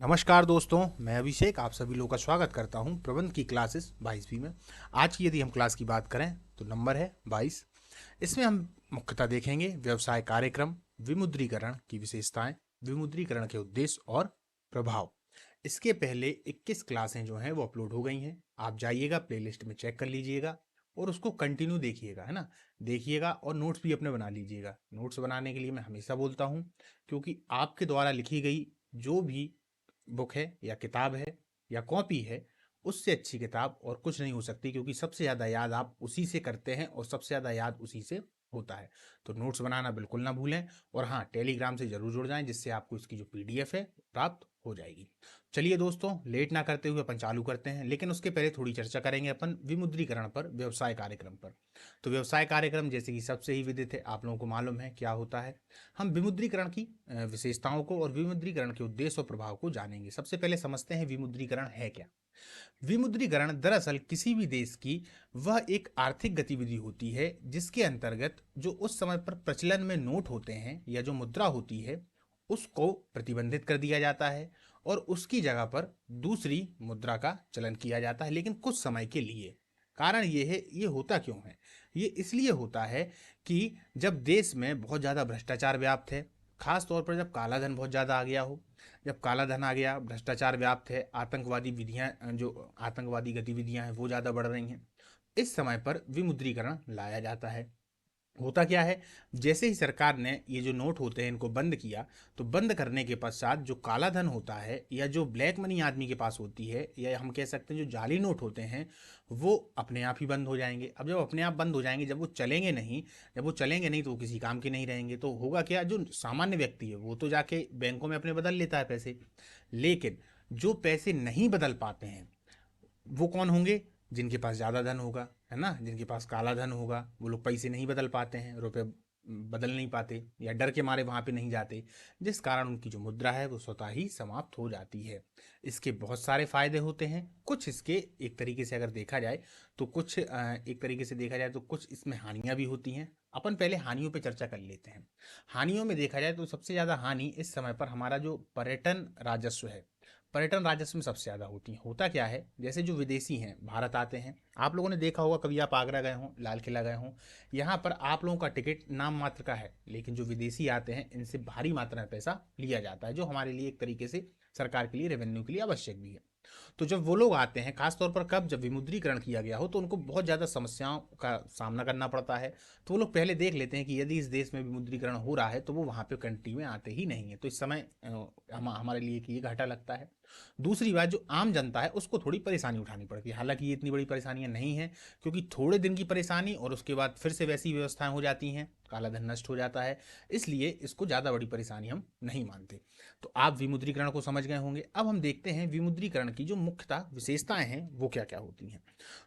नमस्कार दोस्तों, मैं अभिषेक आप सभी लोगों का स्वागत करता हूं प्रबंध की क्लासेस 22वीं में। आज की यदि हम क्लास की बात करें तो नंबर है 22। इसमें हम मुख्यतः देखेंगे व्यवसाय कार्यक्रम, विमुद्रीकरण की विशेषताएं, विमुद्रीकरण के उद्देश्य और प्रभाव। इसके पहले 21 क्लासें जो हैं वो अपलोड हो गई हैं। आप जाइएगा प्लेलिस्ट में चेक कर लीजिएगा और उसको कंटिन्यू देखिएगा, है ना। देखिएगा और नोट्स भी अपने बना लीजिएगा। नोट्स बनाने के लिए मैं हमेशा बोलता हूँ, क्योंकि आपके द्वारा लिखी गई जो भी बुक है या किताब है या कॉपी है, उससे अच्छी किताब और कुछ नहीं हो सकती, क्योंकि सबसे ज़्यादा याद आप उसी से करते हैं और सबसे ज़्यादा याद उसी से होता है। तो नोट्स बनाना बिल्कुल ना भूलें। और हाँ, टेलीग्राम से ज़रूर जुड़ जाएं, जिससे आपको इसकी जो पीडीएफ है प्राप्त हो जाएगी। चलिए दोस्तों, लेट ना करते हुए अपन चालू करते हैं, लेकिन उसके पहले थोड़ी चर्चा करेंगे अपन विमुद्रीकरण पर, व्यवसाय कार्यक्रम पर। तो व्यवसाय कार्यक्रम जैसे कि सबसे ही विदित है, आप लोगों को मालूम है क्या होता है। हम विमुद्रीकरण की विशेषताओं को और विमुद्रीकरण के उद्देश्य और प्रभाव को जानेंगे। सबसे पहले समझते हैं विमुद्रीकरण है क्या। विमुद्रीकरण दरअसल किसी भी देश की वह एक आर्थिक गतिविधि होती है जिसके अंतर्गत जो उस समय पर प्रचलन में नोट होते हैं या जो मुद्रा होती है उसको प्रतिबंधित कर दिया जाता है और उसकी जगह पर दूसरी मुद्रा का चलन किया जाता है, लेकिन कुछ समय के लिए। कारण ये है, ये होता क्यों है? ये इसलिए होता है कि जब देश में बहुत ज़्यादा भ्रष्टाचार व्याप्त है, खास तौर पर जब काला धन बहुत ज़्यादा आ गया हो, जब काला धन आ गया, भ्रष्टाचार व्याप्त है, आतंकवादी विधियां, जो आतंकवादी गतिविधियां हैं वो ज़्यादा बढ़ रही हैं, इस समय पर विमुद्रीकरण लाया जाता है। होता क्या है, जैसे ही सरकार ने ये जो नोट होते हैं इनको बंद किया, तो बंद करने के पश्चात जो काला धन होता है या जो ब्लैक मनी आदमी के पास होती है, या हम कह सकते हैं जो जाली नोट होते हैं, वो अपने आप ही बंद हो जाएंगे। अब जब अपने आप बंद हो जाएंगे, जब वो चलेंगे नहीं, जब वो चलेंगे नहीं तो वो किसी काम के नहीं रहेंगे। तो होगा क्या, जो सामान्य व्यक्ति है वो तो जाके बैंकों में अपने बदल लेता है पैसे, लेकिन जो पैसे नहीं बदल पाते हैं वो कौन होंगे? जिनके पास ज़्यादा धन होगा, है ना, जिनके पास काला धन होगा, वो लोग पैसे नहीं बदल पाते हैं, रुपए बदल नहीं पाते या डर के मारे वहाँ पे नहीं जाते, जिस कारण उनकी जो मुद्रा है वो स्वतः ही समाप्त हो जाती है। इसके बहुत सारे फायदे होते हैं, कुछ इसके एक तरीके से अगर देखा जाए तो कुछ एक तरीके से देखा जाए तो कुछ इसमें हानियां भी होती हैं। अपन पहले हानियों पे चर्चा कर लेते हैं। हानियों में देखा जाए तो सबसे ज़्यादा हानि इस समय पर हमारा जो पर्यटन राजस्व है, पर्यटन राजस्व में सबसे ज़्यादा होती है। होता क्या है, जैसे जो विदेशी हैं भारत आते हैं, आप लोगों ने देखा होगा, कभी आप आगरा गए हों, लाल किला गए हों, यहाँ पर आप लोगों का टिकट नाम मात्र का है, लेकिन जो विदेशी आते हैं इनसे भारी मात्रा में पैसा लिया जाता है, जो हमारे लिए एक तरीके से सरकार के लिए, रेवेन्यू के लिए आवश्यक भी है। तो जब वो लोग आते हैं, खासतौर पर कब, जब विमुद्रीकरण किया गया हो, तो उनको बहुत ज़्यादा समस्याओं का सामना करना पड़ता है। तो वो लोग पहले देख लेते हैं कि यदि इस देश में विमुद्रीकरण हो रहा है तो वो वहाँ पे कंट्री में आते ही नहीं है। तो इस समय हमारे लिए कि ये घाटा लगता है। दूसरी बात, जो आम जनता है उसको थोड़ी परेशानी उठानी पड़ती है। हालांकि ये इतनी बड़ी परेशानियां नहीं है, क्योंकि थोड़े दिन की परेशानी और उसके बाद फिर से वैसी व्यवस्थाएं हो जाती हैं, काला धन नष्ट हो जाता है, इसलिए इसको ज़्यादा बड़ी परेशानी हम नहीं मानते। तो आप विमुद्रीकरण को समझ गए होंगे। अब हम देखते हैं विमुद्रीकरण की जो मुख्यतः विशेषताएं हैं वो क्या क्या होती हैं।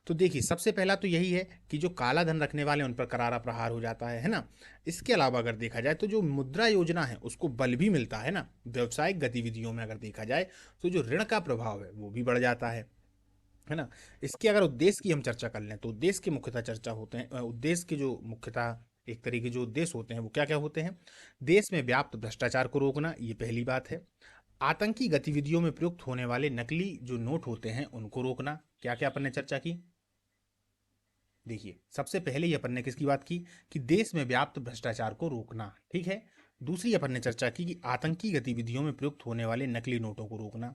तो देखिए, सबसे पहला तो यही है कि जो काला धन रखने वाले उन पर करारा प्रहार हो जाता है ना। इसके अलावा अगर देखा जाए तो जो मुद्रा योजना है उसको बल भी मिलता है ना। व्यावसायिक गतिविधियों में अगर देखा जाए तो जो ऋण का प्रभाव है वो भी बढ़ जाता है ना। इसके अगर उद्देश्य की हम चर्चा कर लें तो उद्देश्य की मुख्यतः चर्चा होते हैं, उद्देश्य के जो मुख्यतः एक तरीके जो उद्देश्य होते हैं वो क्या क्या होते हैं। देश में व्याप्त भ्रष्टाचार को रोकना, ये पहली बात है। आतंकी गतिविधियों में प्रयुक्त होने वाले नकली जो नोट होते हैं उनको रोकना। क्या क्या अपन ने चर्चा की, देखिए, सबसे पहले ही अपन ने किसकी बात की कि देश में व्याप्त भ्रष्टाचार को रोकना, ठीक है। दूसरी अपन ने चर्चा की कि आतंकी गतिविधियों में प्रयुक्त होने वाले नकली नोटों को रोकना,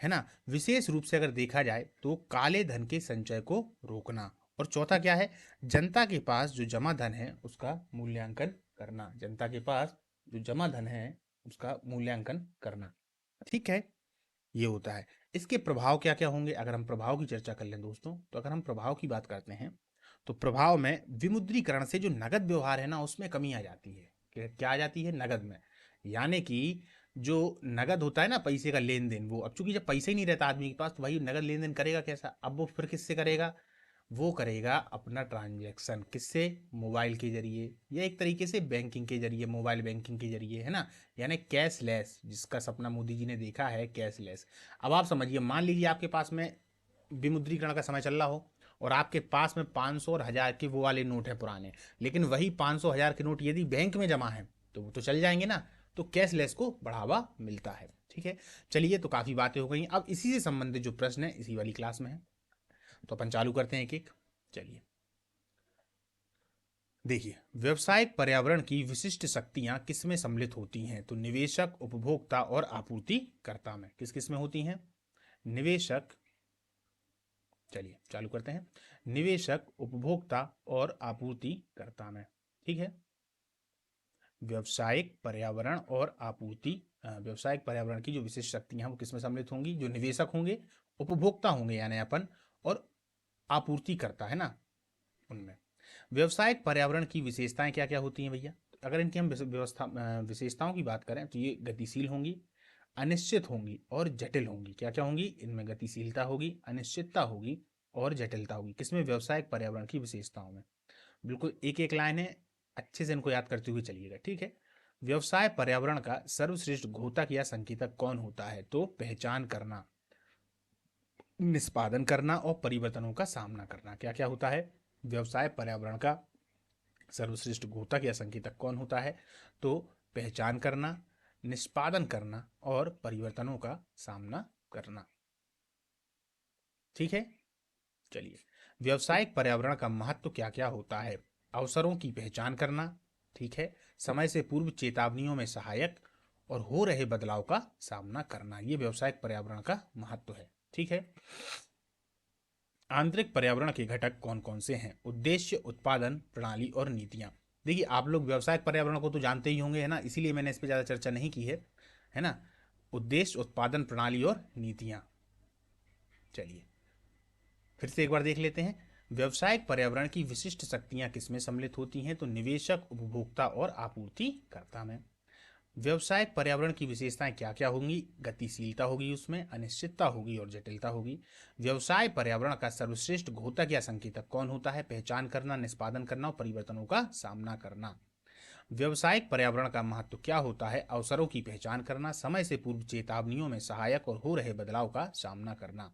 है ना। विशेष रूप से अगर देखा जाए तो काले धन के संचय को रोकना। और चौथा क्या है, जनता के पास जो जमा धन है उसका मूल्यांकन करना। जनता के पास जो जमा धन है उसका मूल्यांकन करना, ठीक है। ये होता है। इसके प्रभाव क्या क्या होंगे, अगर हम प्रभाव की चर्चा कर लें दोस्तों, तो अगर हम प्रभाव की बात करते हैं तो प्रभाव में विमुद्रीकरण से जो नगद व्यवहार है ना उसमें कमी आ जाती है। क्या आ जाती है? नगद में। यानी कि जो नगद होता है ना, पैसे का लेन देन, वो अब चूंकि जब पैसा ही नहीं रहता आदमी के पास तो भाई नगद लेन देन करेगा कैसा? अब वो फिर किससे करेगा? वो करेगा अपना ट्रांजैक्शन किससे? मोबाइल के जरिए, या एक तरीके से बैंकिंग के जरिए, मोबाइल बैंकिंग के जरिए, है ना। यानी कैशलेस, जिसका सपना मोदी जी ने देखा है, कैशलेस। अब आप समझिए, मान लीजिए आपके पास में विमुद्रीकरण का समय चल रहा हो और आपके पास में 500 और 1000 के वो वाले नोट हैं पुराने, लेकिन वही 500 1000 के नोट यदि बैंक में जमा है तो वो तो चल जाएंगे ना। तो कैशलेस को बढ़ावा मिलता है। ठीक है, चलिए तो काफ़ी बातें हो गई। अब इसी से संबंधित जो प्रश्न है इसी वाली क्लास में है, तो अपन चालू करते हैं एक एक। चलिए देखिए, व्यवसायिक पर्यावरण की विशिष्ट शक्तियां किस में सम्मिलित होती हैं? तो निवेशक, उपभोक्ता और आपूर्तिकर्ता में। किस किस में होती हैं? निवेशक, चलिए चालू करते हैं, निवेशक, उपभोक्ता और आपूर्तिकर्ता में। ठीक है, व्यावसायिक पर्यावरण और व्यावसायिक पर्यावरण की जो विशिष्ट शक्तियां हैं वो किसमें सम्मिलित होंगी? जो निवेशक होंगे, उपभोक्ता होंगे यानी अपन, और आपूर्तिकर्ता है ना, उनमें। व्यावसायिक पर्यावरण की विशेषताएं क्या क्या होती हैं भैया? अगर इनकी हम विशेषताओं की बात करें तो ये गतिशील होंगी, अनिश्चित होंगी और जटिल होंगी। क्या क्या होंगी? इनमें गतिशीलता होगी, अनिश्चितता होगी और जटिलता होगी। किसमें? व्यावसायिक पर्यावरण की विशेषताओं में। बिल्कुल एक एक लाइन है, अच्छे से इनको याद करते हुए चलिएगा। ठीक है, व्यवसाय पर्यावरण का सर्वश्रेष्ठ घोतक या संकेतक कौन होता है? तो पहचान करना, निष्पादन करना और परिवर्तनों का सामना करना। क्या क्या होता है? व्यवसाय पर्यावरण का सर्वश्रेष्ठ घोतक या संकेतक कौन होता है? तो पहचान करना, निष्पादन करना और परिवर्तनों का सामना करना। ठीक है, चलिए, व्यवसायिक पर्यावरण का महत्व क्या क्या होता है? अवसरों की पहचान करना, ठीक है, समय से पूर्व चेतावनियों में सहायक और हो रहे बदलाव का सामना करना। ये व्यवसायिक पर्यावरण का महत्व है। ठीक है, आंतरिक पर्यावरण के घटक कौन कौन से हैं? उद्देश्य, उत्पादन, प्रणाली और नीतियां। देखिए, आप लोग व्यवसायिक पर्यावरण को तो जानते ही होंगे, है ना, इसीलिए मैंने इस पर ज़्यादा चर्चा नहीं की है ना। उद्देश्य, उत्पादन, प्रणाली और नीतियां। चलिए फिर से एक बार देख लेते हैं। व्यवसायिक पर्यावरण की विशिष्ट शक्तियां किसमें सम्मिलित होती हैं? तो निवेशक, उपभोक्ता और आपूर्तिकर्ता में। व्यवसायिक पर्यावरण की विशेषताएं क्या क्या होंगी? गतिशीलता होगी, उसमें अनिश्चितता होगी और जटिलता होगी। व्यवसाय पर्यावरण का सर्वश्रेष्ठ घोतक या संकेतक कौन होता है? पहचान करना, निष्पादन करना और परिवर्तनों का सामना करना। व्यवसायिक पर्यावरण का महत्व क्या होता है? अवसरों की पहचान करना, समय से पूर्व चेतावनियों में सहायक और हो रहे बदलाव का सामना करना।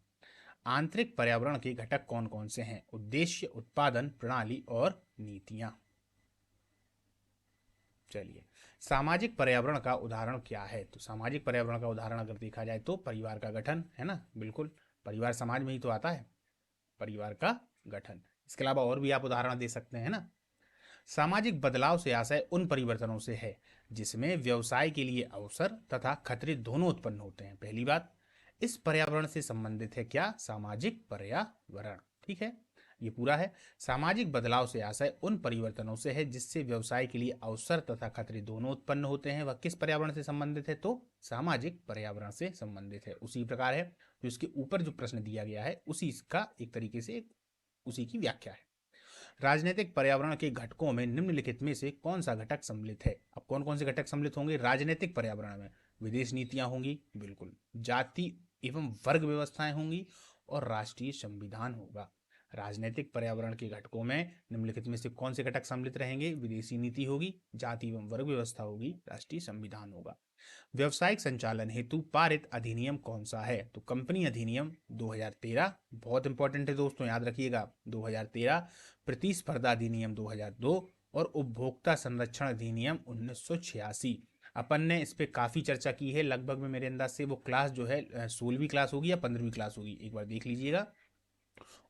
आंतरिक पर्यावरण के घटक कौन कौन से हैं? उद्देश्य, उत्पादन, प्रणाली और नीतियां। चलिए, सामाजिक पर्यावरण का उदाहरण क्या है? तो सामाजिक पर्यावरण का उदाहरण अगर देखा जाए तो परिवार का गठन, है ना, बिल्कुल, परिवार समाज में ही तो आता है, परिवार का गठन। इसके अलावा और भी आप उदाहरण दे सकते हैं ना। सामाजिक बदलाव से आशय उन परिवर्तनों से है जिसमें व्यवसाय के लिए अवसर तथा खतरे दोनों उत्पन्न होते हैं। पहली बात, इस पर्यावरण से संबंधित है क्या? सामाजिक पर्यावरण। ठीक है, ये पूरा है। सामाजिक बदलाव से आशय उन परिवर्तनों से है जिससे व्यवसाय के लिए अवसर तथा खतरे दोनों उत्पन्न होते हैं। वह किस पर्यावरण से संबंधित है? तो सामाजिक पर्यावरण से संबंधित है। उसी प्रकार है जो इसके ऊपर जो प्रश्न दिया गया है उसी का एक तरीके से उसी की व्याख्या है। राजनीतिक पर्यावरण के घटकों में निम्नलिखित में से कौन सा घटक सम्मिलित है? अब कौन कौन से घटक सम्मिलित होंगे राजनीतिक पर्यावरण में? विदेश नीतियां होंगी, बिल्कुल, जाति एवं वर्ग व्यवस्थाएं होंगी और राष्ट्रीय संविधान होगा। राजनीतिक पर्यावरण के घटकों में निम्नलिखित में से कौन से घटक सम्मिलित रहेंगे? विदेशी नीति होगी, जाति एवं वर्ग व्यवस्था होगी, राष्ट्रीय संविधान होगा। व्यवसायिक संचालन हेतु पारित अधिनियम कौन सा है? तो कंपनी अधिनियम 2013, बहुत इंपॉर्टेंट है दोस्तों, याद रखिएगा, 2013, प्रतिस्पर्धा अधिनियम 2002 और उपभोक्ता संरक्षण अधिनियम 1986। अपन ने इस पे काफ़ी चर्चा की है, लगभग में मेरे अंदाज से वो क्लास जो है 16वीं क्लास होगी या 15वीं क्लास होगी, एक बार देख लीजिएगा।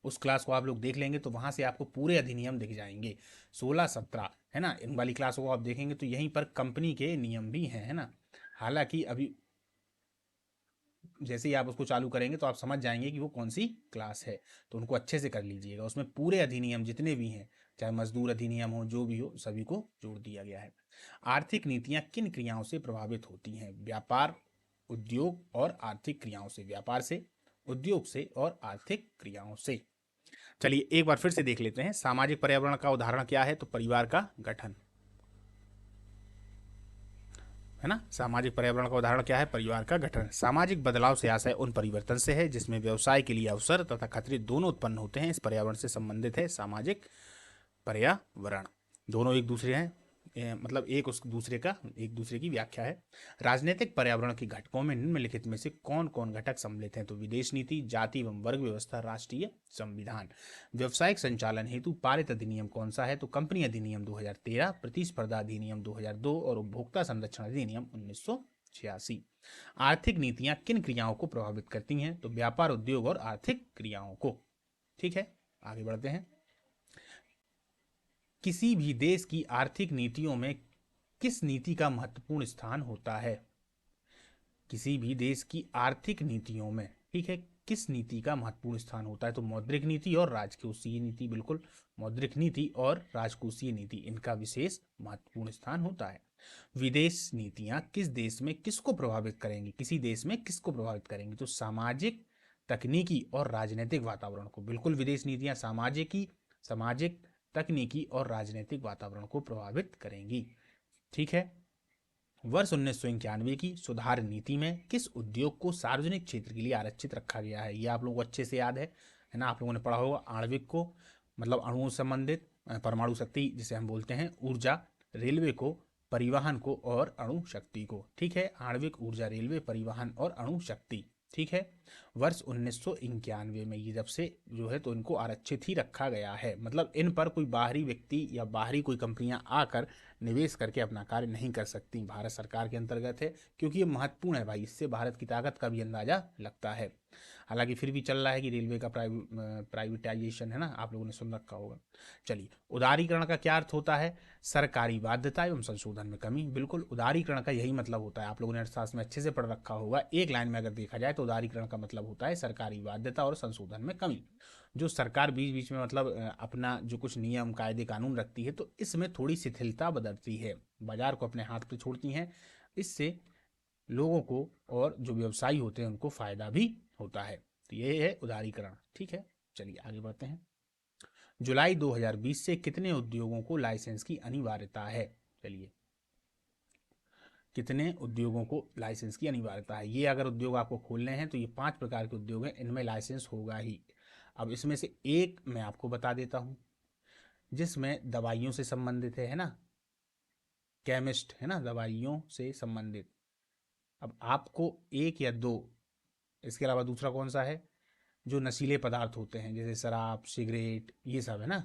उस क्लास को आप लोग देख लेंगे तो वहां से आपको पूरे अधिनियम दिख जाएंगे, 16, 17, है ना। इन वाली क्लासों को आप देखेंगे तो यहीं पर कंपनी के नियम भी हैं, है ना। हालांकि अभी जैसे ही आप उसको चालू करेंगे तो आप समझ जाएंगे कि वो कौन सी क्लास है, तो उनको अच्छे से कर लीजिएगा। उसमें पूरे अधिनियम जितने भी हैं, चाहे मजदूर अधिनियम हो, जो भी हो, सभी को जोड़ दिया गया है। आर्थिक नीतियां किन क्रियाओं से प्रभावित होती हैं? व्यापार, उद्योग और आर्थिक क्रियाओं से। व्यापार से, उद्योग से और आर्थिक क्रियाओं से। चलिए एक बार फिर से देख लेते हैं। सामाजिक पर्यावरण का उदाहरण क्या है? तो परिवार का गठन, है ना। सामाजिक पर्यावरण का उदाहरण क्या है? परिवार का गठन। सामाजिक बदलाव से आशय उन परिवर्तन से है जिसमें व्यवसाय के लिए अवसर तथा खतरे दोनों उत्पन्न होते हैं। इस पर्यावरण से संबंधित है सामाजिक पर्यावरण। दोनों एक दूसरे हैं, मतलब एक दूसरे की व्याख्या है। राजनीतिक पर्यावरण के घटकों में निम्नलिखित में से कौन कौन घटक सम्मिलित हैं? तो विदेश नीति, जाति एवं वर्ग व्यवस्था, राष्ट्रीय संविधान। व्यावसायिक संचालन हेतु पारित अधिनियम कौन सा है? तो कंपनी अधिनियम 2013, प्रतिस्पर्धा अधिनियम 2002 और उपभोक्ता संरक्षण अधिनियम 1986। आर्थिक नीतियां किन क्रियाओं को प्रभावित करती हैं? तो व्यापार, उद्योग और आर्थिक क्रियाओं को। ठीक है, आगे बढ़ते हैं। किसी भी देश की आर्थिक नीतियों में किस नीति का महत्वपूर्ण स्थान होता है? किसी भी देश की आर्थिक नीतियों में, ठीक है, किस नीति का महत्वपूर्ण स्थान होता है? तो मौद्रिक नीति और राजकोषीय नीति। बिल्कुल, मौद्रिक नीति और राजकोषीय नीति, इनका विशेष महत्वपूर्ण स्थान होता है। विदेश नीतियां किस देश में किसको प्रभावित करेंगी? किसी देश में किसको प्रभावित करेंगी? तो सामाजिक, तकनीकी और राजनीतिक वातावरण को। बिल्कुल, विदेश नीतियां सामाजिक, तकनीकी और राजनीतिक वातावरण को प्रभावित करेंगी। ठीक है। वर्ष 1991 की सुधार नीति में किस उद्योग को सार्वजनिक क्षेत्र के लिए आरक्षित रखा गया है? ये आप लोगों को अच्छे से याद है ना? आप लोगों ने पढ़ा होगा। आणविक को, मतलब अणुओं से संबंधित, परमाणु शक्ति जिसे हम बोलते हैं, ऊर्जा, रेलवे को, परिवहन को और अणु शक्ति को। ठीक है, आणविक, ऊर्जा, रेलवे, परिवहन और अणु शक्ति। ठीक है। वर्ष 1991 में ये जब से जो है तो इनको आरक्षित ही रखा गया है, मतलब इन पर कोई बाहरी व्यक्ति या बाहरी कोई कंपनियां आकर निवेश करके अपना कार्य नहीं कर सकती। भारत सरकार के अंतर्गत है, क्योंकि ये महत्वपूर्ण है भाई, इससे भारत की ताकत का भी अंदाजा लगता है। हालांकि फिर भी चल रहा है कि रेलवे का प्राइवेटाइजेशन है ना, आप लोगों ने सुन रखा होगा। चलिए, उदारीकरण का क्या अर्थ होता है? सरकारी बाध्यता एवं संशोधन में कमी। बिल्कुल, उदारीकरण का यही मतलब होता है, आप लोगों ने अर्थशास्त्र में अच्छे से पढ़ रखा होगा। एक लाइन में अगर देखा जाए तो उदारीकरण का मतलब होता है सरकारी बाध्यता और संशोधन में कमी। जो सरकार बीच बीच में मतलब अपना जो कुछ नियम, कायदे, कानून रखती है, तो इसमें थोड़ी शिथिलता बदलती है, बाजार को अपने हाथ पे छोड़ती हैं। इससे लोगों को और जो व्यवसायी होते हैं उनको फायदा भी होता है। तो ये है उदारीकरण। ठीक है, चलिए आगे बढ़ते हैं। जुलाई 2020 से कितने उद्योगों को लाइसेंस की अनिवार्यता है? चलिए, कितने उद्योगों को लाइसेंस की अनिवार्यता है? ये अगर उद्योग आपको खोलने हैं तो ये 5 प्रकार के उद्योग हैं, इनमें लाइसेंस होगा ही। अब इसमें से एक मैं आपको बता देता हूँ, जिसमें दवाइयों से संबंधित है ना, केमिस्ट है ना, दवाइयों से संबंधित। अब आपको एक या दो, इसके अलावा दूसरा कौन सा है? जो नशीले पदार्थ होते हैं, जैसे शराब, सिगरेट, ये सब है ना।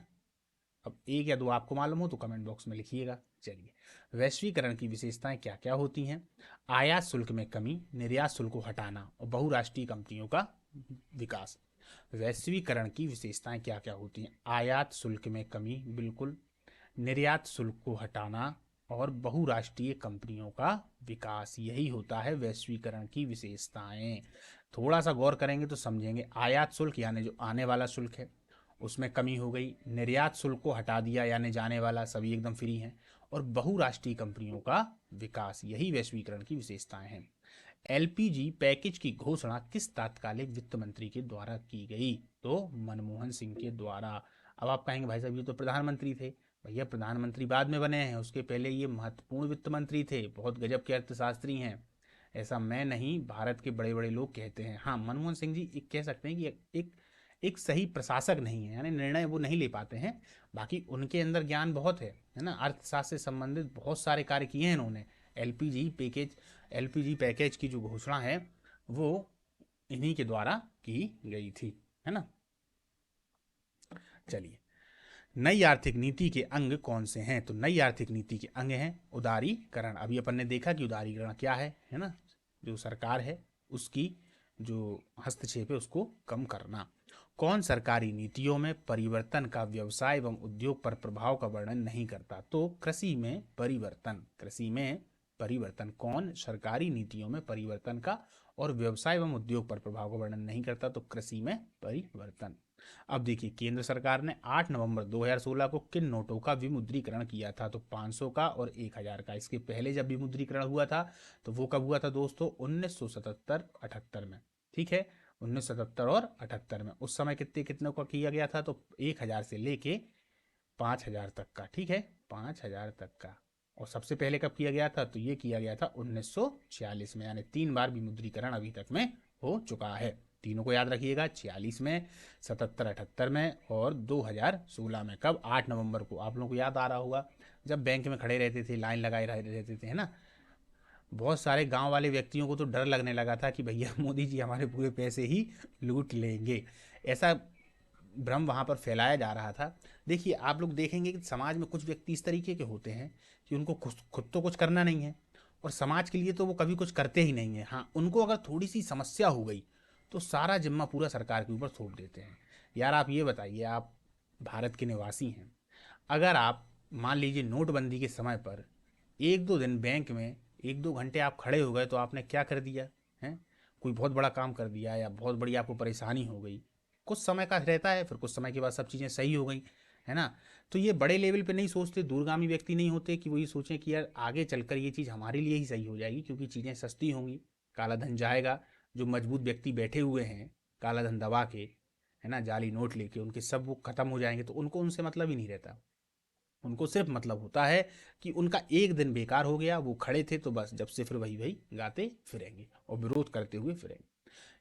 अब एक या दो आपको मालूम हो तो कमेंट बॉक्स में लिखिएगा। चलिए, वैश्वीकरण की विशेषताएं क्या क्या होती हैं? आयात शुल्क में कमी, निर्यात शुल्क को हटाना और बहुराष्ट्रीय कंपनियों का विकास। वैश्वीकरण की विशेषताएं क्या क्या होती हैं? आयात शुल्क में कमी, बिल्कुल, निर्यात शुल्क को हटाना और बहुराष्ट्रीय कंपनियों का विकास, यही होता है वैश्वीकरण की विशेषताएं। थोड़ा सा गौर करेंगे तो समझेंगे। आयात शुल्क यानी जो आने वाला शुल्क है उसमें कमी हो गई, निर्यात शुल्क को हटा दिया यानी जाने वाला सभी एकदम फ्री हैं, और बहुराष्ट्रीय कंपनियों का विकास, यही वैश्वीकरण की विशेषताएं हैं। एलपीजी पैकेज की घोषणा किस तत्कालीन वित्त मंत्री के द्वारा की गई? तो मनमोहन सिंह के द्वारा। अब आप कहेंगे भाई साहब ये तो प्रधानमंत्री थे। भैया, प्रधानमंत्री बाद में बने हैं, उसके पहले ये महत्वपूर्ण वित्त मंत्री थे, बहुत गजब के अर्थशास्त्री हैं। ऐसा मैं नहीं, भारत के बड़े बड़े लोग कहते हैं। हाँ, मनमोहन सिंह जी एक कह सकते हैं कि एक सही प्रशासक नहीं है, यानी निर्णय वो नहीं ले पाते हैं। बाकी उनके अंदर ज्ञान बहुत है ना, अर्थशास्त्र से संबंधित बहुत सारे कार्य किए हैं उन्होंने। एलपीजी पैकेज एलपीजी पैकेज की जो घोषणा है वो इन्हीं के द्वारा की गई थी, है ना। चलिए, नई आर्थिक नीति के अंग कौन से हैं? तो नई आर्थिक नीति के अंग हैं उदारीकरण। अभी अपन ने देखा कि उदारीकरण क्या है ना, जो सरकार है उसकी जो हस्तक्षेप है उसको कम करना। कौन सरकारी नीतियों में परिवर्तन का व्यवसाय एवं उद्योग पर प्रभाव का वर्णन नहीं करता? तो कृषि में परिवर्तन कौन सरकारी नीतियों में परिवर्तन का और व्यवसाय एवं उद्योग पर प्रभाव का वर्णन नहीं करता? तो कृषि में परिवर्तन। अब देखिए, केंद्र सरकार ने 8 नवंबर 2016 को किन नोटों का विमुद्रीकरण किया था? तो 500 का और 1000 का। इसके पहले जब विमुद्रीकरण हुआ था तो वो कब हुआ था दोस्तों? 1977-78 में। ठीक है, 1977 और 78 में। उस समय कितनों का किया गया था? तो 1000 से लेके 5000 तक का। ठीक है, 5000 तक का। और सबसे पहले कब किया गया था? तो ये किया गया था 1946 में, यानी 3 बार विमुद्रीकरण अभी तक में हो चुका है। तीनों को याद रखिएगा, 46 में, 77-78 में और 2016 में। कब? 8 नवंबर को। आप लोगों को याद आ रहा होगा, जब बैंक में खड़े रहते थे, लाइन लगाए रहते थे, है ना। बहुत सारे गांव वाले व्यक्तियों को तो डर लगने लगा था कि भैया मोदी जी हमारे पूरे पैसे ही लूट लेंगे। ऐसा भ्रम वहाँ पर फैलाया जा रहा था। देखिए, आप लोग देखेंगे कि समाज में कुछ व्यक्ति इस तरीके के होते हैं कि उनको खुद तो कुछ करना नहीं है, और समाज के लिए तो वो कभी कुछ करते ही नहीं है। हाँ, उनको अगर थोड़ी सी समस्या हो गई तो सारा जिम्मा पूरा सरकार के ऊपर थोप देते हैं। यार आप ये बताइए, आप भारत के निवासी हैं, अगर आप मान लीजिए नोटबंदी के समय पर एक दो दिन बैंक में एक दो घंटे आप खड़े हो गए तो आपने क्या कर दिया है? कोई बहुत बड़ा काम कर दिया या बहुत बड़ी आपको परेशानी हो गई। कुछ समय का रहता है, फिर कुछ समय के बाद सब चीज़ें सही हो गई, है ना। तो ये बड़े लेवल पे नहीं सोचते, दूरगामी व्यक्ति नहीं होते कि वो ये सोचें कि यार आगे चलकर ये चीज़ हमारे लिए ही सही हो जाएगी, क्योंकि चीज़ें सस्ती होंगी, काला धन जाएगा। जो मजबूत व्यक्ति बैठे हुए हैं काला धन दबा के, है ना, जाली नोट लेके, उनके सब वो खत्म हो जाएंगे, तो उनको उनसे मतलब ही नहीं रहता। उनको सिर्फ मतलब होता है कि उनका एक दिन बेकार हो गया, वो खड़े थे तो बस जब से फिर वही वही गाते फिरेंगे और विरोध करते हुए फिरेंगे।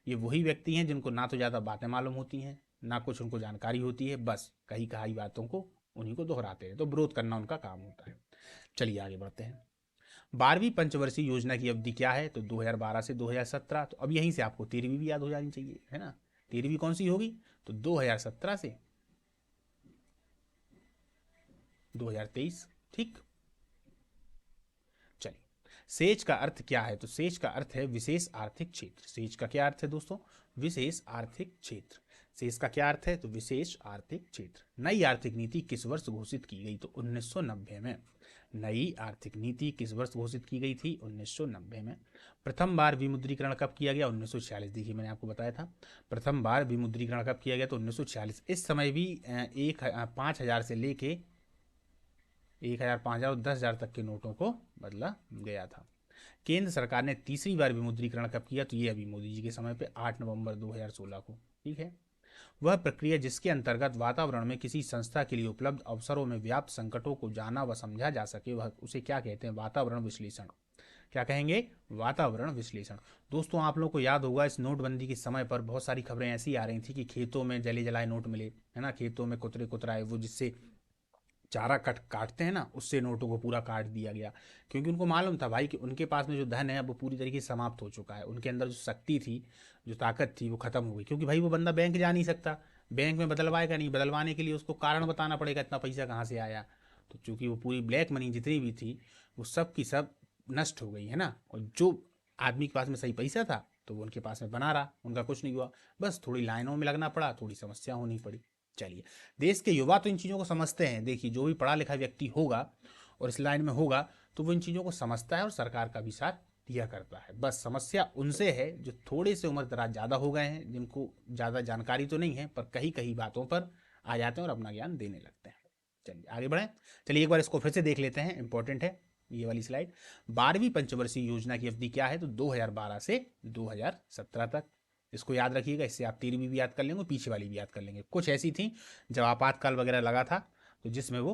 ये वही व्यक्ति हैं जिनको ना तो ज़्यादा बातें मालूम होती हैं, ना कुछ उनको जानकारी होती है, बस कही कहाई बातों को उन्हीं को दोहराते हैं, तो विरोध करना उनका काम होता है। चलिए आगे बढ़ते हैं। 12वीं पंचवर्षीय योजना की अवधि क्या है? तो 2012 से 2017। तो अब यहीं से आपको 13वीं भी याद हो जानी चाहिए, है ना। 13वीं कौन सी होगी? तो 2017 से 2023। ठीक। चलिए, सेज का अर्थ क्या है? तो सेज का अर्थ है विशेष आर्थिक क्षेत्र। सेज का क्या अर्थ है दोस्तों? विशेष आर्थिक क्षेत्र। सेज का क्या अर्थ है? तो विशेष आर्थिक क्षेत्र। नई आर्थिक नीति किस वर्ष घोषित की गई? तो 1990 में। नई आर्थिक नीति किस वर्ष घोषित की गई थी? 1990 में। प्रथम बार विमुद्रीकरण कब किया गया? 1946। देखिए, मैंने आपको बताया था प्रथम बार विमुद्रीकरण कब किया गया, तो 1946। इस समय भी 5,000 से लेके 1,000, 5,000 और 10,000 तक के नोटों को बदला गया था। केंद्र सरकार ने तीसरी बार विमुद्रीकरण कब किया? तो ये अभी मोदी जी के समय पे 8 नवंबर 2016 को। ठीक है। वह प्रक्रिया जिसके अंतर्गत वातावरण में किसी संस्था के लिए उपलब्ध अवसरों में व्याप्त संकटों को जाना व समझा जा सके, वह उसे क्या कहते हैं? वातावरण विश्लेषण। क्या कहेंगे? वातावरण विश्लेषण। दोस्तों, आप लोगों को याद होगा इस नोटबंदी के समय पर बहुत सारी खबरें ऐसी आ रही थी कि खेतों में जले जलाए नोट मिले, है ना, खेतों में कुतरे कुतराए, वो जिससे चारा काटते हैं ना, उससे नोटों को पूरा काट दिया गया। क्योंकि उनको मालूम था भाई कि उनके पास में जो धन है वो पूरी तरीके से समाप्त हो चुका है, उनके अंदर जो शक्ति थी, जो ताकत थी, वो खत्म हो गई। क्योंकि भाई वो बंदा बैंक जा नहीं सकता, बैंक में बदलवाएगा नहीं, बदलवाने के लिए उसको कारण बताना पड़ेगा इतना पैसा कहाँ से आया। तो चूंकि वो पूरी ब्लैक मनी जितनी भी थी वो सब की सब नष्ट हो गई, है ना। और जो आदमी के पास में सही पैसा था तो वो उनके पास में बना रहा, उनका कुछ नहीं हुआ, बस थोड़ी लाइनों में लगना पड़ा, थोड़ी समस्या होनी पड़ी। चलिए, देश के युवा तो इन चीज़ों को समझते हैं। देखिए, जो भी पढ़ा लिखा व्यक्ति होगा और इस लाइन में होगा तो वो इन चीज़ों को समझता है और सरकार का भी साथ दिया करता है। बस समस्या उनसे है जो थोड़े से उम्र दराज ज़्यादा हो गए हैं, जिनको ज़्यादा जानकारी तो नहीं है पर कहीं कहीं बातों पर आ जाते हैं और अपना ज्ञान देने लगते हैं। चलिए आगे बढ़ें। चलिए एक बार इसको फिर से देख लेते हैं, इंपॉर्टेंट है ये वाली स्लाइड। 12वीं पंचवर्षीय योजना की अवधि क्या है? तो 2012 से 2017 तक। इसको याद रखिएगा, इससे आप 13वीं भी याद कर लेंगे, पीछे वाली भी याद कर लेंगे। कुछ ऐसी थी जब आपातकाल वगैरह लगा था तो जिसमें वो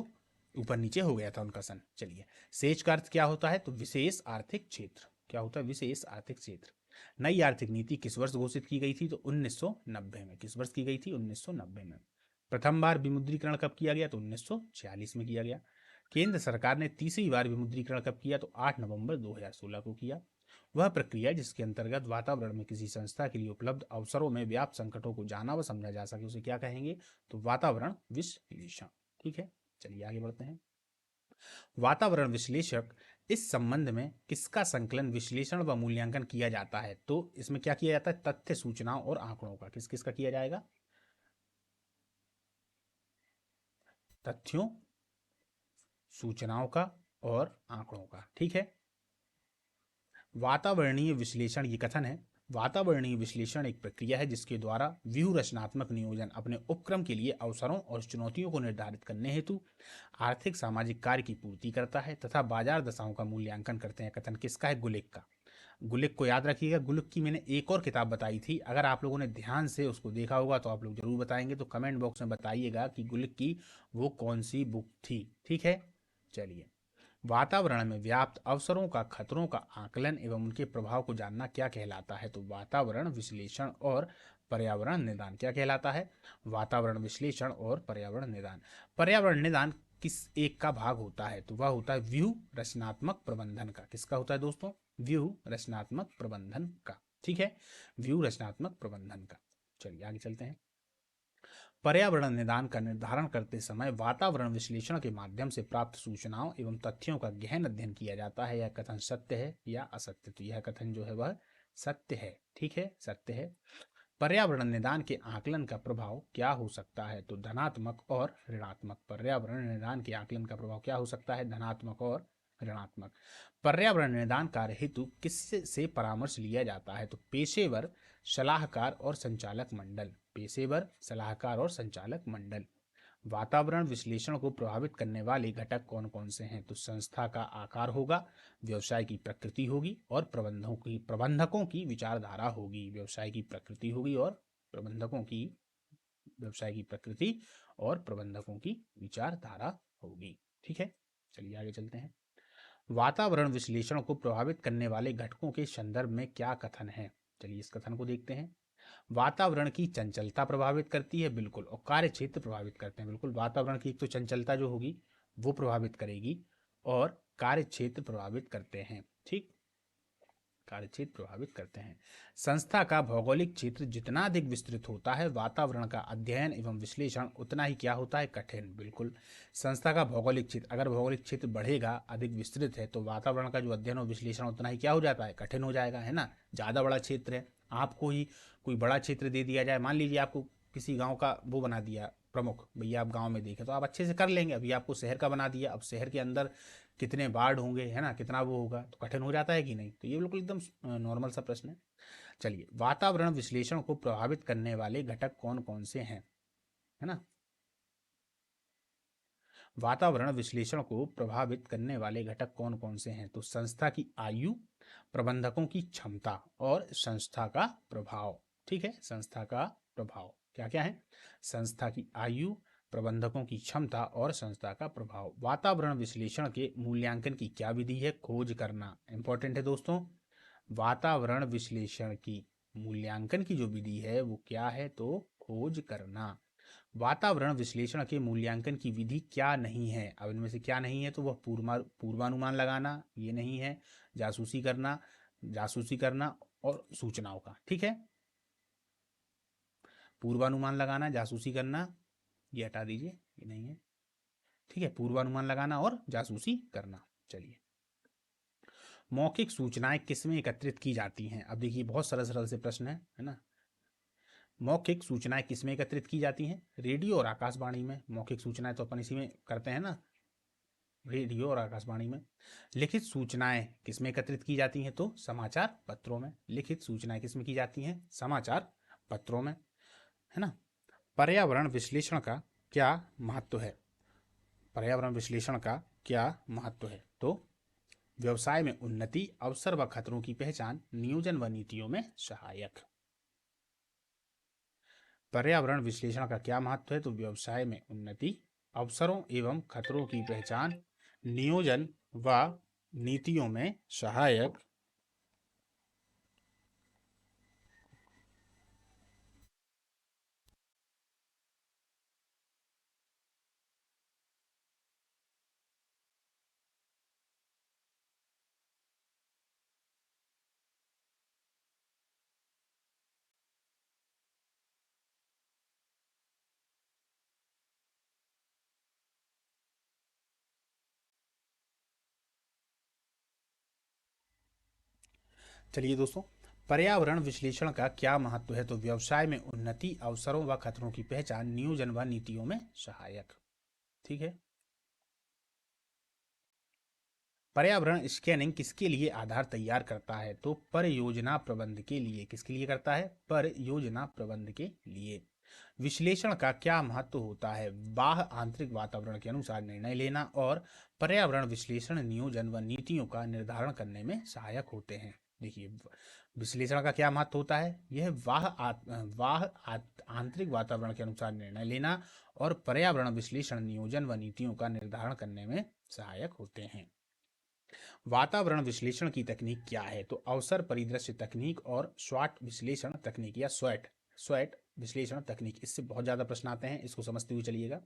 ऊपर नीचे हो गया था उनका सन। चलिए, सेज का अर्थ क्या होता है? तो विशेष आर्थिक क्षेत्र। क्या होता है? विशेष आर्थिक क्षेत्र। नई आर्थिक नीति किस वर्ष घोषित की गई थी? तो 1990 में। किस वर्ष की गई थी? 1990 में। प्रथम बार विमुद्रीकरण कब किया गया? तो 1946 में किया गया। केंद्र सरकार ने तीसरी बार विमुद्रीकरण कब किया? तो 8 नवंबर 2016 को किया। वह प्रक्रिया जिसके अंतर्गत वातावरण में किसी संस्था के लिए उपलब्ध अवसरों में व्याप्त संकटों को जाना व समझा जा सके, उसे क्या कहेंगे? तो वातावरण विश्लेषण। ठीक है। चलिए आगे बढ़ते हैं। वातावरण विश्लेषक इस संबंध में किसका संकलन, विश्लेषण व मूल्यांकन किया जाता है? तो इसमें क्या किया जाता है? तथ्य, सूचनाओं और आंकड़ों का। किस किस का किया जाएगा? तथ्यों, सूचनाओं का और आंकड़ों का। ठीक है। वातावरणीय विश्लेषण, ये कथन है, वातावरणीय विश्लेषण एक प्रक्रिया है जिसके द्वारा व्यूह रचनात्मक नियोजन अपने उपक्रम के लिए अवसरों और चुनौतियों को निर्धारित करने हेतु आर्थिक सामाजिक कार्य की पूर्ति करता है तथा बाजार दशाओं का मूल्यांकन करते हैं। कथन किसका है? गुलिक का। गुलिक को याद रखिएगा। गुलिक की मैंने एक और किताब बताई थी, अगर आप लोगों ने ध्यान से उसको देखा होगा तो आप लोग जरूर बताएंगे, तो कमेंट बॉक्स में बताइएगा कि गुलिक की वो कौन सी बुक थी। ठीक है। चलिए, वातावरण में व्याप्त अवसरों का खतरों का आकलन एवं उनके प्रभाव को जानना क्या कहलाता है? तो वातावरण विश्लेषण और पर्यावरण निदान क्या कहलाता है? वातावरण विश्लेषण और पर्यावरण निदान। पर्यावरण निदान किस एक का भाग होता है? तो वह होता है व्यू रचनात्मक प्रबंधन का। किसका होता है दोस्तों? व्यू रचनात्मक प्रबंधन का। ठीक है, व्यू रचनात्मक प्रबंधन का। चलिए आगे चलते हैं। पर्यावरण निदान का निर्धारण करते समय वातावरण विश्लेषण के माध्यम से प्राप्त सूचनाओं एवं तथ्यों का गहन अध्ययन किया जाता है। यह कथन सत्य है या असत्य? तो यह कथन जो है वह सत्य है। ठीक है, सत्य है। पर्यावरण निदान के आकलन का प्रभाव क्या हो सकता है? तो धनात्मक और ऋणात्मक। पर्यावरण निदान के आकलन का प्रभाव क्या हो सकता है? धनात्मक और ऋणात्मक। पर्यावरण निदान कार्य हेतु किससे परामर्श लिया जाता है? तो पेशेवर, सलाहकार और संचालक मंडल। पेशेवर, सलाहकार और संचालक मंडल। वातावरण विश्लेषण को प्रभावित करने वाले घटक कौन कौन से हैं? तो संस्था का आकार होगा, व्यवसाय की प्रकृति होगी और प्रबंधकों की विचारधारा होगी। व्यवसाय की प्रकृति होगी और प्रबंधकों की व्यवसाय की प्रकृति और प्रबंधकों की विचारधारा होगी। ठीक है, चलिए आगे चलते हैं। वातावरण विश्लेषण को प्रभावित करने वाले घटकों के संदर्भ में क्या कथन है? चलिए इस कथन को देखते हैं। वातावरण की चंचलता प्रभावित करती है, बिल्कुल। और कार्य क्षेत्र प्रभावित करते हैं, बिल्कुल। वातावरण की एक तो चंचलता जो होगी वो प्रभावित करेगी और कार्य क्षेत्र प्रभावित करते हैं। ठीक, कार्य क्षेत्र प्रभावित करते हैं। संस्था का भौगोलिक क्षेत्र जितना अधिक विस्तृत होता है, वातावरण का अध्ययन एवं विश्लेषण उतना ही क्या होता है? कठिन, बिल्कुल। संस्था का भौगोलिक क्षेत्र, अगर भौगोलिक क्षेत्र बढ़ेगा, अधिक विस्तृत है, तो वातावरण का जो अध्ययन और विश्लेषण उतना ही क्या हो जाता है? कठिन हो जाएगा, है ना। ज़्यादा बड़ा क्षेत्र है, आपको ही कोई बड़ा क्षेत्र दे दिया जाए, मान लीजिए आपको किसी गांव का वो बना दिया प्रमुख, भैया आप गांव में देखें, तो आप अच्छे से कर लेंगे। अभी आपको शहर का बना दिया, अब शहर के अंदर कितने वार्ड होंगे, है ना, कितना वो होगा, तो कठिन हो जाता है कि नहीं? तो ये बिल्कुल एकदम नॉर्मल सा प्रश्न है। चलिए, वातावरण विश्लेषण को प्रभावित करने वाले घटक कौन कौन से हैं, है ना। वातावरण विश्लेषण को प्रभावित करने वाले घटक कौन कौन से हैं? तो संस्था की आयु, प्रबंधकों की क्षमता और संस्था का प्रभाव। ठीक है, संस्था का प्रभाव क्या क्या है? संस्था की आयु, प्रबंधकों की क्षमता और संस्था का प्रभाव। वातावरण विश्लेषण के मूल्यांकन की क्या विधि है? खोज करना। इंपॉर्टेंट है दोस्तों। वातावरण विश्लेषण की मूल्यांकन की जो विधि है वो क्या है? तो खोज करना। वातावरण विश्लेषण के मूल्यांकन की विधि क्या नहीं है? अब इनमें से क्या नहीं है? तो वह पूर्वानुमान लगाना, ये नहीं है। जासूसी करना और सूचनाओं का। ठीक है, पूर्वानुमान लगाना, जासूसी करना, ये हटा दीजिए, ये नहीं है। ठीक है, पूर्वानुमान लगाना और जासूसी करना। चलिए, मौखिक सूचनाएं किसमें एकत्रित की जाती हैं? अब देखिए, बहुत सरल सरल से प्रश्न है ना। मौखिक सूचनाएं किसमें एकत्रित की जाती हैं? रेडियो और आकाशवाणी में। मौखिक सूचनाएं तो अपन इसी में करते हैं ना, रेडियो और आकाशवाणी में। लिखित सूचनाएं किसमें एकत्रित की जाती हैं? तो समाचार पत्रों में। लिखित सूचनाएं किसमें की जाती हैं? समाचार पत्रों में, है ना। पर्यावरण विश्लेषण का क्या महत्व है? पर्यावरण विश्लेषण का क्या महत्व है? तो व्यवसाय में उन्नति, अवसर व खतरों की पहचान, नियोजन व नीतियों में सहायक। पर्यावरण विश्लेषण का क्या महत्व है? तो व्यवसाय में उन्नति, अवसरों एवं खतरों की पहचान, नियोजन व नीतियों में सहायक। चलिए दोस्तों, पर्यावरण विश्लेषण का क्या महत्व है? तो व्यवसाय में उन्नति, अवसरों व खतरों की पहचान, नियोजन व नीतियों में सहायक। ठीक है, पर्यावरण स्कैनिंग किसके लिए आधार तैयार करता है? तो परियोजना प्रबंध के लिए। किसके लिए करता है? परियोजना प्रबंध के लिए। विश्लेषण का क्या महत्व होता है? बाह्य आंतरिक वातावरण के अनुसार निर्णय लेना और पर्यावरण विश्लेषण नियोजन व नीतियों का निर्धारण करने में सहायक होते हैं। देखिए, विश्लेषण का क्या महत्व होता है? यह आंतरिक वातावरण के अनुसार निर्णय लेना और पर्यावरण विश्लेषण नियोजन व नीतियों का निर्धारण करने में सहायक होते हैं। वातावरण विश्लेषण की तकनीक क्या है? तो अवसर परिदृश्य तकनीक और स्वॉट विश्लेषण तकनीक या स्वैट स्वैट विश्लेषण तकनीक। इससे बहुत ज्यादा प्रश्न आते हैं, इसको समझते हुए चलिएगा।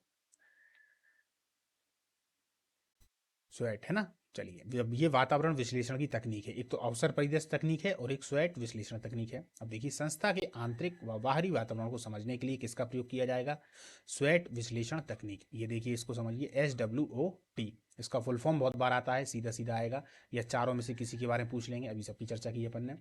स्वैट है ना। चलिए, जब ये वातावरण विश्लेषण की तकनीक है, एक तो अवसर परिदृश्य तकनीक है और एक स्वैट विश्लेषण तकनीक है। अब देखिए, संस्था के आंतरिक व बाहरी वातावरण को समझने के लिए किसका प्रयोग किया जाएगा? स्वैट विश्लेषण तकनीक। ये देखिए, इसको समझिए, SWOT। इसका फुल फॉर्म बहुत बार आता है, सीधा सीधा आएगा, या चारों में से किसी के बारे में पूछ लेंगे, अभी सबकी चर्चा की है अपन ने।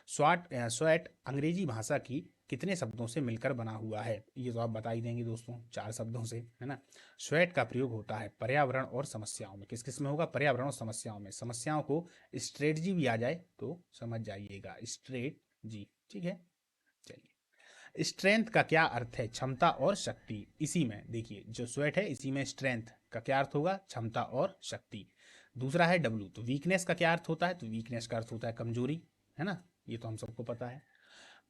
स्वैट अंग्रेजी भाषा की कितने शब्दों से मिलकर बना हुआ है? ये तो आप बता ही देंगे दोस्तों, 4 शब्दों से, है ना। स्वैट का प्रयोग होता है पर्यावरण और समस्याओं में। किस किस में होगा? पर्यावरण और समस्याओं में। समस्याओं को स्ट्रेटजी भी आ जाए तो समझ जाइएगा, स्ट्रेट जी, ठीक है। चलिए, स्ट्रेंथ का क्या अर्थ है? क्षमता और शक्ति। इसी में देखिए, जो स्वैट है इसी में स्ट्रेंथ का क्या अर्थ होगा? क्षमता और शक्ति। दूसरा है डब्लू, तो वीकनेस का क्या अर्थ होता है? तो वीकनेस का अर्थ होता है कमजोरी, है ना। ये तो हम सबको पता है।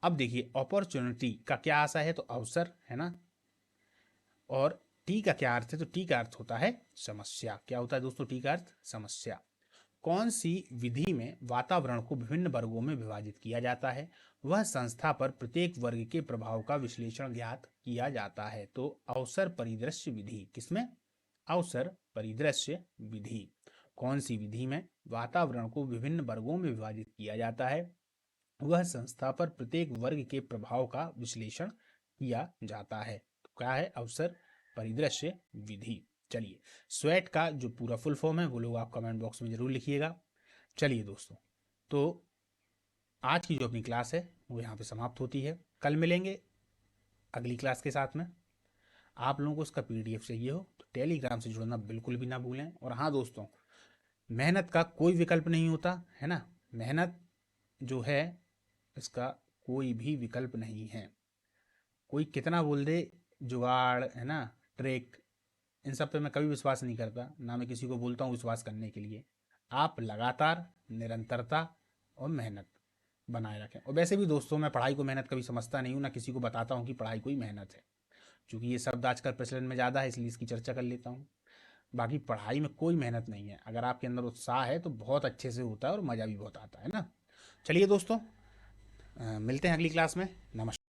अब देखिए, अपॉर्चुनिटी का क्या आशा है? तो अवसर, है ना। और टी का क्या अर्थ है? तो टी का अर्थ होता है समस्या। क्या होता है दोस्तों? टी का अर्थ समस्या। कौन सी विधि में वातावरण को विभिन्न वर्गों में विभाजित किया जाता है? वह संस्था पर प्रत्येक वर्ग के प्रभाव का विश्लेषण ज्ञात किया जाता है। तो अवसर परिदृश्य विधि। किसमें? अवसर परिदृश्य विधि। कौन सी विधि में वातावरण को विभिन्न वर्गों में विभाजित किया जाता है? वह संस्था पर प्रत्येक वर्ग के प्रभाव का विश्लेषण किया जाता है। तो क्या है? अवसर परिदृश्य विधि। चलिए, स्वैट का जो पूरा फुल फॉर्म है वो लोग आप कमेंट बॉक्स में जरूर लिखिएगा। चलिए दोस्तों, तो आज की जो अपनी क्लास है वो यहाँ पे समाप्त होती है। कल मिलेंगे अगली क्लास के साथ में। आप लोगों को उसका PDF चाहिए हो तो टेलीग्राम से जुड़ना बिल्कुल भी ना भूलें। और हाँ दोस्तों, मेहनत का कोई विकल्प नहीं होता, है ना। मेहनत जो है, इसका कोई भी विकल्प नहीं है। कोई कितना बोल दे, जुगाड़, है ना, ट्रिक, इन सब पे मैं कभी विश्वास नहीं करता, ना मैं किसी को बोलता हूँ विश्वास करने के लिए। आप लगातार निरंतरता और मेहनत बनाए रखें। और वैसे भी दोस्तों, मैं पढ़ाई को मेहनत कभी समझता नहीं हूँ, ना किसी को बताता हूँ कि पढ़ाई कोई मेहनत है। क्योंकि ये शब्द आजकल प्रचलन में ज़्यादा है, इसलिए इसकी चर्चा कर लेता हूँ। बाकी पढ़ाई में कोई मेहनत नहीं है। अगर आपके अंदर उत्साह है तो बहुत अच्छे से होता है और मज़ा भी बहुत आता है ना। चलिए दोस्तों, मिलते हैं अगली क्लास में। नमस्कार।